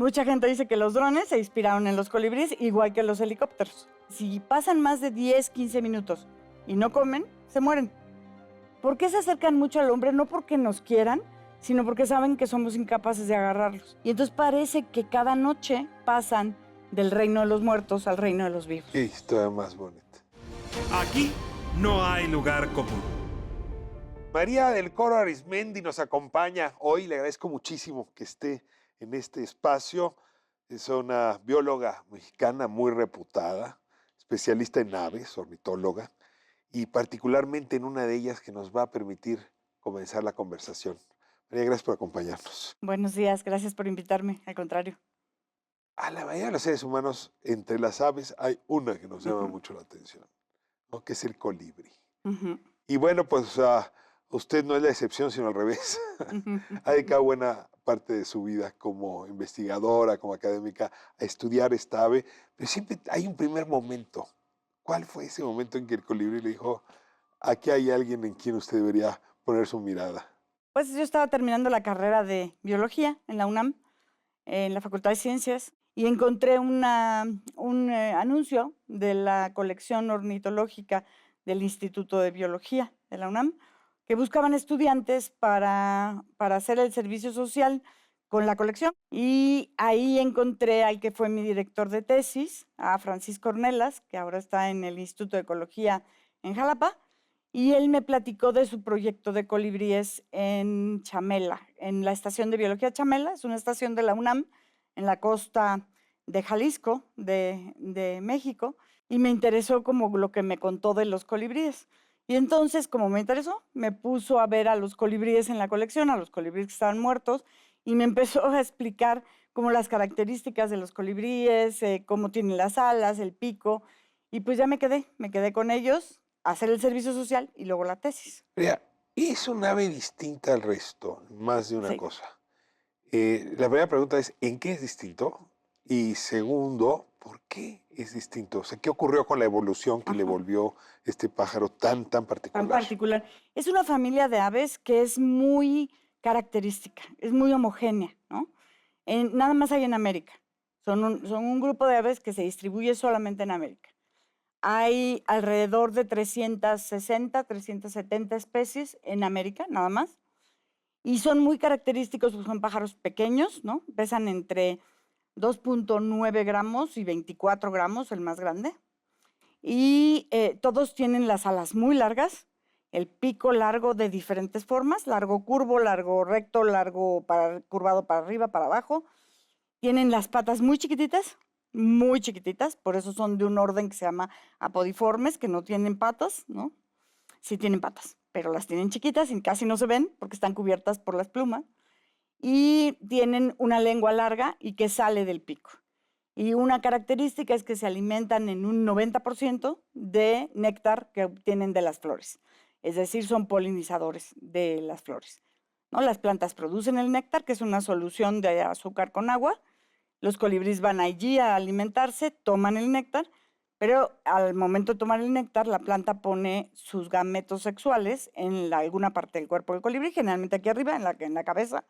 Mucha gente dice que los drones se inspiraron en los colibríes, igual que los helicópteros. Si pasan más de 10, 15 minutos y no comen, se mueren. ¿Por qué se acercan mucho al hombre? No porque nos quieran, sino porque saben que somos incapaces de agarrarlos. Y entonces parece que cada noche pasan del reino de los muertos al reino de los vivos. Qué historia más bonita. Aquí no hay lugar común. María del Coro Arismendi nos acompaña hoy. Le agradezco muchísimo que esté en este espacio. Es una bióloga mexicana muy reputada, especialista en aves, ornitóloga, y particularmente en una de ellas que nos va a permitir comenzar la conversación. María, gracias por acompañarnos. Buenos días, gracias por invitarme, al contrario. A la mayoría de los seres humanos, entre las aves, hay una que nos llama mucho la atención, ¿no? Que es el colibrí. Y bueno, pues usted no es la excepción, sino al revés. Ha dedicado buena parte de su vida como investigadora, como académica, a estudiar esta ave, pero siempre hay un primer momento. ¿Cuál fue ese momento en que el colibrí le dijo, aquí hay alguien en quien usted debería poner su mirada? Pues yo estaba terminando la carrera de biología en la UNAM, en la Facultad de Ciencias, y encontré un anuncio de la colección ornitológica del Instituto de Biología de la UNAM, que buscaban estudiantes para hacer el servicio social con la colección. Y ahí encontré al que fue mi director de tesis, a Francisco Ornelas, que ahora está en el Instituto de Ecología en Jalapa, y él me platicó de su proyecto de colibríes en Chamela, en la estación de biología Chamela. Es una estación de la UNAM en la costa de Jalisco, de México, y me interesó como lo que me contó de los colibríes. Y entonces, como me interesó, me puso a ver a los colibríes en la colección, a los colibríes que estaban muertos, y me empezó a explicar como las características de los colibríes, cómo tienen las alas, el pico, y pues ya me quedé con ellos, a hacer el servicio social y luego la tesis. Mira, es un ave distinta al resto, más de una Sí. cosa. La primera pregunta es, ¿en qué es distinto? Y segundo, ¿por qué es distinto? O sea, ¿qué ocurrió con la evolución que le volvió este pájaro tan particular? Tan particular. Es una familia de aves que es muy característica, es muy homogénea, ¿no? Nada más hay en América. Son un grupo de aves que se distribuye solamente en América. Hay alrededor de 360, 370 especies en América, nada más. Y son muy característicos, pues son pájaros pequeños, ¿no? Pesan entre 2.9 gramos y 24 gramos, el más grande. Y todos tienen las alas muy largas, el pico largo de diferentes formas, largo curvo, largo recto, largo curvado para arriba, para abajo. Tienen las patas muy chiquititas, por eso son de un orden que se llama apodiformes, que no tienen patas, ¿no? Sí tienen patas, pero las tienen chiquitas y casi no se ven porque están cubiertas por las plumas. Y tienen una lengua larga y que sale del pico. Y una característica es que se alimentan en un 90% de néctar que obtienen de las flores. Es decir, son polinizadores de las flores, ¿no? Las plantas producen el néctar, que es una solución de azúcar con agua. Los colibríes van allí a alimentarse, toman el néctar, pero al momento de tomar el néctar, la planta pone sus gametos sexuales en alguna parte del cuerpo del colibrí, generalmente aquí arriba, en la cabeza.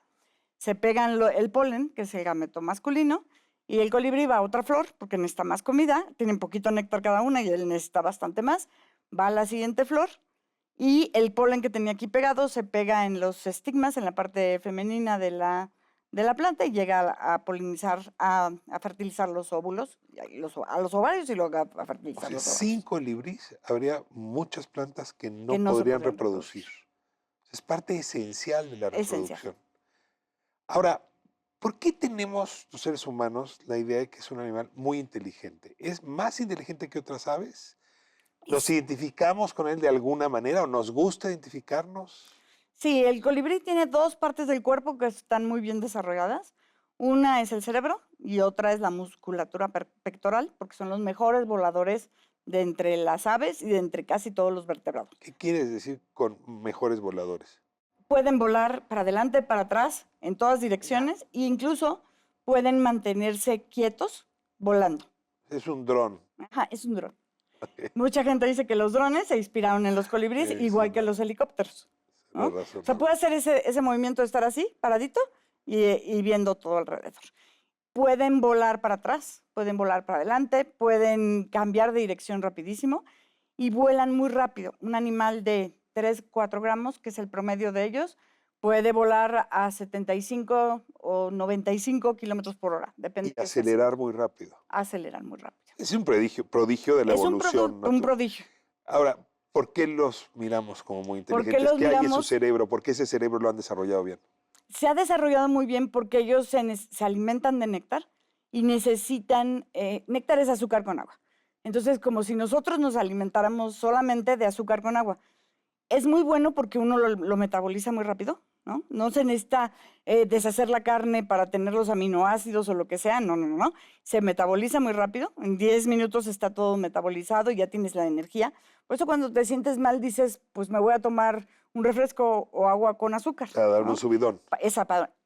Se pegan el polen, que es el gameto masculino, y el colibrí va a otra flor porque necesita más comida, tienen poquito néctar cada una y él necesita bastante más, va a la siguiente flor y el polen que tenía aquí pegado se pega en los estigmas, en la parte femenina de la planta y llega a polinizar, a fertilizar los óvulos, a los ovarios y luego a fertilizar O sea, los ovarios. sin colibrís habría muchas plantas que no no se podrían podrían reproducir. Es parte esencial de la reproducción. Esencial. Ahora, ¿por qué tenemos los seres humanos la idea de que es un animal muy inteligente? ¿Es más inteligente que otras aves? ¿Nos identificamos con él de alguna manera o nos gusta identificarnos? Sí, el colibrí tiene dos partes del cuerpo que están muy bien desarrolladas. Una es el cerebro y otra es la musculatura pectoral, porque son los mejores voladores de entre las aves y de entre casi todos los vertebrados. ¿Qué quieres decir con mejores voladores? Pueden volar para adelante, para atrás, en todas direcciones, e incluso pueden mantenerse quietos volando. Es un dron. Ajá, es un dron. Mucha gente dice que los drones se inspiraron en los colibríes, igual que los helicópteros, ¿no? O sea, puede hacer ese movimiento de estar así, paradito, y viendo todo alrededor. pueden volar para atrás, pueden volar para adelante, pueden cambiar de dirección rapidísimo y vuelan muy rápido. Un animal de 3, 4 gramos, que es el promedio de ellos, puede volar a 75 o 95 kilómetros por hora, depende Y de qué acelerar muy rápido. aceleran muy rápido. Es un prodigio de la Es un evolución un natural. prodigio. Ahora, ¿por qué los miramos como muy ¿Por qué inteligentes? los ¿Qué hay en su miramos? cerebro? ¿Por qué ese cerebro lo han desarrollado bien? Se ha desarrollado muy bien porque ellos se alimentan de néctar y necesitan, néctar es azúcar con agua. Entonces, como si nosotros nos alimentáramos solamente de azúcar con agua. Es muy bueno porque uno lo metaboliza muy rápido, ¿no? No se necesita deshacer la carne para tener los aminoácidos o lo que sea, no, no, no, no. Se metaboliza muy rápido, en 10 minutos está todo metabolizado y ya tienes la energía. Por eso cuando te sientes mal dices, pues me voy a tomar un refresco o agua con azúcar. Para dar ¿no? un subidón.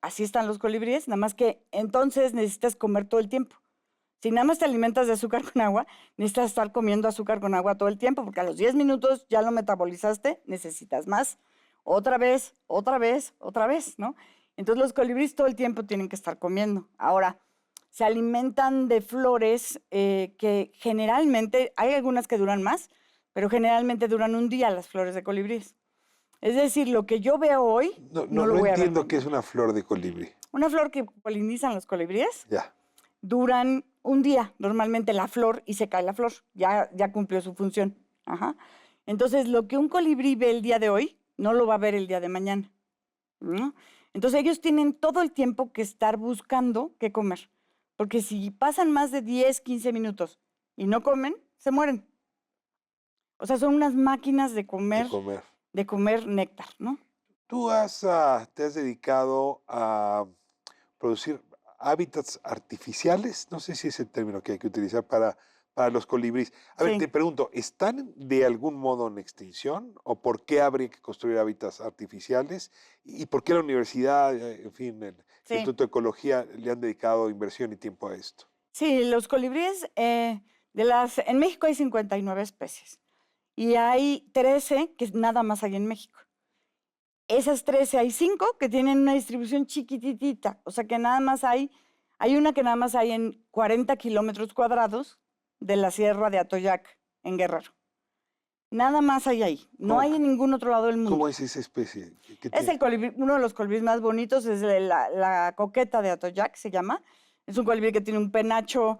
Así están los colibríes, nada más que entonces necesitas comer todo el tiempo. Si nada más te alimentas de azúcar con agua, necesitas estar comiendo azúcar con agua todo el tiempo, porque a los 10 minutos ya lo metabolizaste, necesitas más. Otra vez, otra vez, otra vez, ¿no? Entonces los colibríes todo el tiempo tienen que estar comiendo. Ahora, se alimentan de flores que generalmente, hay algunas que duran más, pero generalmente duran un día las flores de colibríes. Es decir, lo que yo veo hoy, no lo voy a ver entiendo mañana. qué es una flor de colibrí. Una flor que polinizan los colibríes Ya. duran un día normalmente la flor y se cae la flor. Ya cumplió su función. Ajá. Entonces, lo que un colibrí ve el día de hoy, no lo va a ver el día de mañana. ¿no? Entonces, ellos tienen todo el tiempo que estar buscando qué comer. Porque si pasan más de 10, 15 minutos y no comen, se mueren. O sea, son unas máquinas de comer néctar, ¿no? Tú te has dedicado a producir hábitats artificiales, no sé si es el término que hay que utilizar para los colibríes. A ver, Sí. te pregunto, ¿están de algún modo en extinción? ¿O por qué habría que construir hábitats artificiales? ¿Y por qué la universidad, en fin, el Sí. Instituto de Ecología le han dedicado inversión y tiempo a esto? Sí, los colibríes, en México hay 59 especies y hay 13 que nada más hay en México. Esas 13 hay 5 que tienen una distribución chiquititita, o sea que nada más hay una que nada más hay en 40 kilómetros cuadrados de la Sierra de Atoyac, en Guerrero. Nada más hay ahí, no hay en ningún otro lado del mundo. ¿Cómo es esa especie? Es el colibrí, uno de los colibríes más bonitos, es la coqueta de Atoyac, se llama. Es un colibrí que tiene un penacho,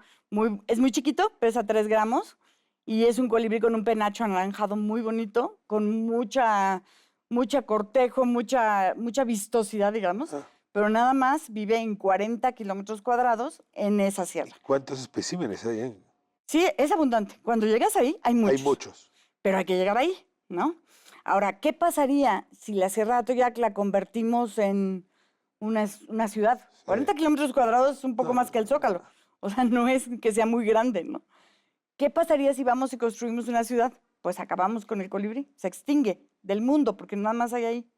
es muy chiquito, pesa 3 gramos, y es un colibrí con un penacho anaranjado muy bonito, con mucha cortejo, mucha vistosidad, digamos, pero nada más vive en 40 kilómetros cuadrados en esa sierra. ¿Cuántos especímenes hay ahí? Sí, es abundante. Cuando llegas ahí, hay muchos. Hay muchos. Pero hay que llegar ahí, ¿no? Ahora, ¿qué pasaría si la Sierra de Atoyac la convertimos en una ciudad? Sí. 40 kilómetros cuadrados es un poco más que el Zócalo. O sea, no es que sea muy grande, ¿no? ¿Qué pasaría si vamos y construimos una ciudad? Pues acabamos con el colibrí, se extingue del mundo porque nada más hay ahí.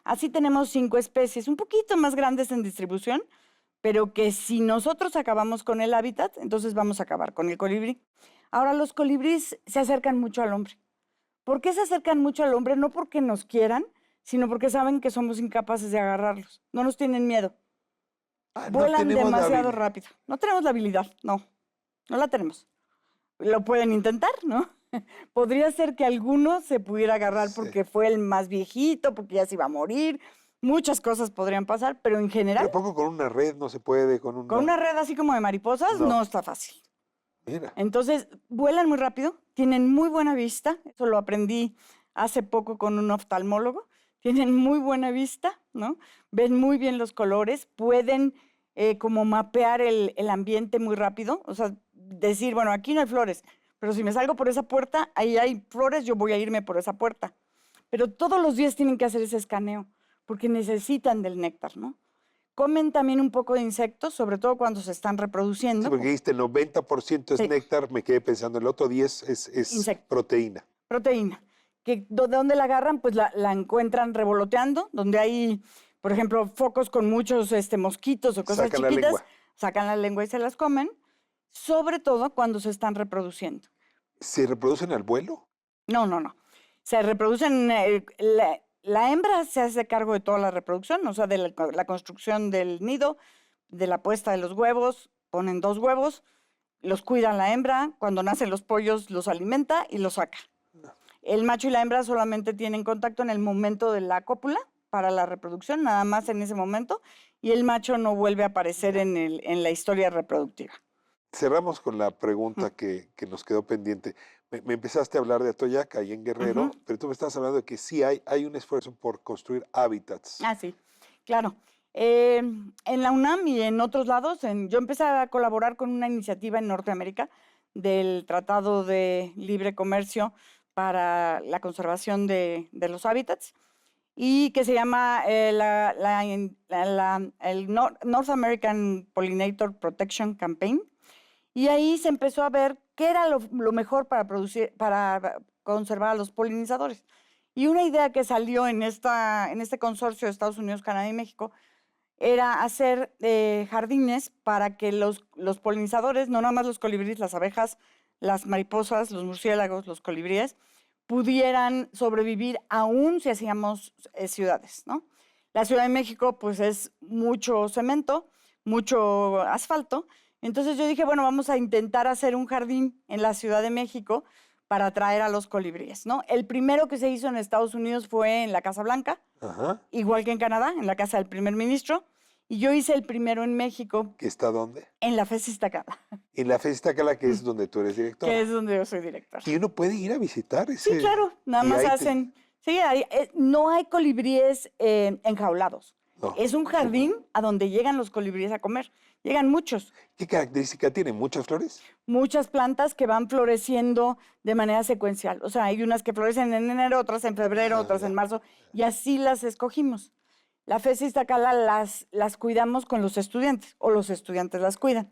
Así tenemos 5 especies, un poquito más grandes en distribución, pero que si nosotros acabamos con el hábitat, entonces vamos a acabar con el colibrí. Ahora, los colibríes se acercan mucho al hombre. ¿Por qué se acercan mucho al hombre? No porque nos quieran, sino porque saben que somos incapaces de agarrarlos. No nos tienen miedo. Vuelan demasiado rápido. No tenemos la habilidad, no la tenemos. Lo pueden intentar, ¿no? Podría ser que alguno se pudiera agarrar porque fue el más viejito, porque ya se iba a morir. Muchas cosas podrían pasar, pero en general... ¿Pero poco con una red no se puede? ¿Con una red así como de mariposas? No está fácil. Mira. Entonces, vuelan muy rápido, tienen muy buena vista. Eso lo aprendí hace poco con un oftalmólogo. Tienen muy buena vista, ¿no? Ven muy bien los colores, pueden como mapear el ambiente muy rápido. O sea, decir, bueno, aquí no hay flores, pero si me salgo por esa puerta, ahí hay flores, yo voy a irme por esa puerta. Pero todos los días tienen que hacer ese escaneo, porque necesitan del néctar, ¿no? Comen también un poco de insectos, sobre todo cuando se están reproduciendo. Sí, porque dijiste el 90% es néctar, me quedé pensando, el otro 10 es proteína. Proteína. ¿De dónde la agarran? Pues la encuentran revoloteando, donde hay, por ejemplo, focos con muchos mosquitos o cosas chiquitas. Sacan la lengua y se las comen, sobre todo cuando se están reproduciendo. ¿Se reproducen al vuelo? No. Se reproducen, la hembra se hace cargo de toda la reproducción, o sea, de la construcción del nido, de la puesta de los huevos, ponen 2 huevos, los cuida la hembra, cuando nacen los pollos los alimenta y los saca. El macho y la hembra solamente tienen contacto en el momento de la cópula para la reproducción, nada más en ese momento, y el macho no vuelve a aparecer en la historia reproductiva. Cerramos con la pregunta que nos quedó pendiente. Me empezaste a hablar de Atoyac, ahí en Guerrero, pero tú me estás hablando de que sí hay un esfuerzo por construir hábitats. Ah, sí, claro. En la UNAM y en otros lados, yo empecé a colaborar con una iniciativa en Norteamérica del Tratado de Libre Comercio para la conservación de los hábitats y que se llama el North American Pollinator Protection Campaign. Y ahí se empezó a ver qué era lo mejor para conservar a los polinizadores. Y una idea que salió en este consorcio de Estados Unidos, Canadá y México era hacer jardines para que los polinizadores, no nada más los colibríes, las abejas, las mariposas, los murciélagos, los colibríes, pudieran sobrevivir aún si hacíamos ciudades, ¿no? La Ciudad de México pues es mucho cemento, mucho asfalto. Entonces yo dije, bueno, vamos a intentar hacer un jardín en la Ciudad de México para atraer a los colibríes, ¿no? El primero que se hizo en Estados Unidos fue en la Casa Blanca, igual que en Canadá, en la casa del primer ministro. Y yo hice el primero en México. ¿Que está dónde? En la FES Iztacala. En la FES Iztacala, que es donde tú eres directora. Que es donde yo soy directora. Y uno puede ir a visitar ese... Sí, claro, nada más hacen... Sí, no hay colibríes enjaulados. No. Es un jardín a donde llegan los colibríes a comer. Llegan muchos. ¿Qué característica tiene? ¿Muchas flores? Muchas plantas que van floreciendo de manera secuencial. O sea, hay unas que florecen en enero, otras en febrero, otras en marzo, y así las escogimos. La FES Iztacala las cuidamos con los estudiantes, o los estudiantes las cuidan.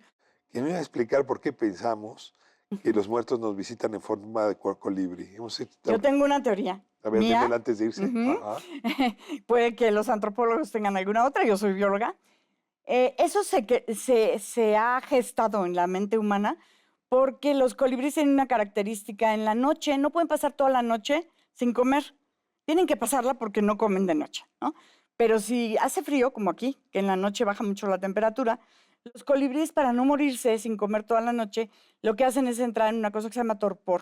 ¿Quién me va a explicar por qué pensamos que los muertos nos visitan en forma de colibrí? Yo tengo una teoría. A ver, dímela antes de irse. Puede que los antropólogos tengan alguna otra, yo soy bióloga. Eso se ha gestado en la mente humana porque los colibríes tienen una característica en la noche, no pueden pasar toda la noche sin comer. Tienen que pasarla porque no comen de noche, ¿no? Pero si hace frío, como aquí, que en la noche baja mucho la temperatura, los colibríes, para no morirse sin comer toda la noche, lo que hacen es entrar en una cosa que se llama torpor.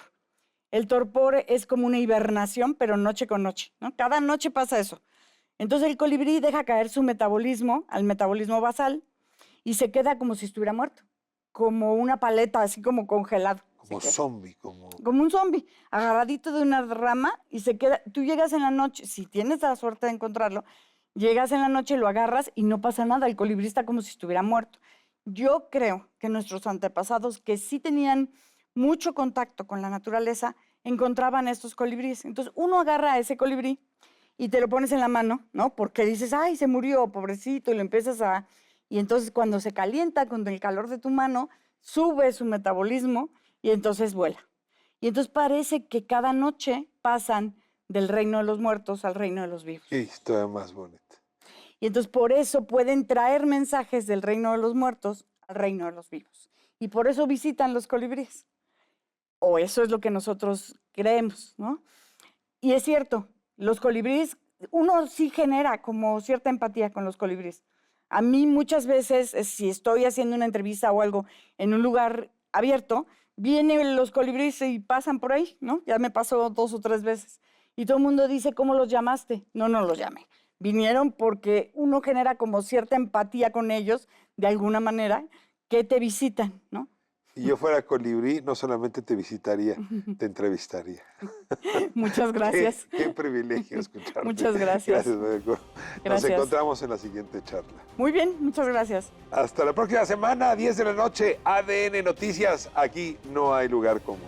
El torpor es como una hibernación, pero noche con noche, ¿no? Cada noche pasa eso. Entonces el colibrí deja caer su metabolismo al metabolismo basal y se queda como si estuviera muerto, como una paleta, así como congelado. Como zombie. Como un zombie, agarradito de una rama y se queda. Tú llegas en la noche, si tienes la suerte de encontrarlo, llegas en la noche, lo agarras y no pasa nada, el colibrí está como si estuviera muerto. Yo creo que nuestros antepasados, que sí tenían mucho contacto con la naturaleza, encontraban estos colibríes. Entonces uno agarra a ese colibrí y te lo pones en la mano, ¿no? Porque dices, ay, se murió, pobrecito, y lo empiezas a... Y entonces cuando se calienta con el calor de tu mano, sube su metabolismo y entonces vuela. Y entonces parece que cada noche pasan del reino de los muertos al reino de los vivos. Qué historia más bonita. Y entonces por eso pueden traer mensajes del reino de los muertos al reino de los vivos. Y por eso visitan los colibríes. O eso es lo que nosotros creemos, ¿no? Y es cierto, los colibríes, uno sí genera como cierta empatía con los colibríes. A mí muchas veces, si estoy haciendo una entrevista o algo en un lugar abierto, vienen los colibríes y pasan por ahí, ¿no? Ya me pasó 2 o 3 veces. Y todo el mundo dice, ¿cómo los llamaste? No los llamé. Vinieron porque uno genera como cierta empatía con ellos, de alguna manera, que te visitan, ¿no? Si yo fuera colibrí, no solamente te visitaría, te entrevistaría. Muchas gracias. Qué privilegio escucharte. Muchas gracias. Gracias, Medeco. Nos encontramos en la siguiente charla. Muy bien, muchas gracias. Hasta la próxima semana, 10 de la noche, ADN Noticias. Aquí no hay lugar común.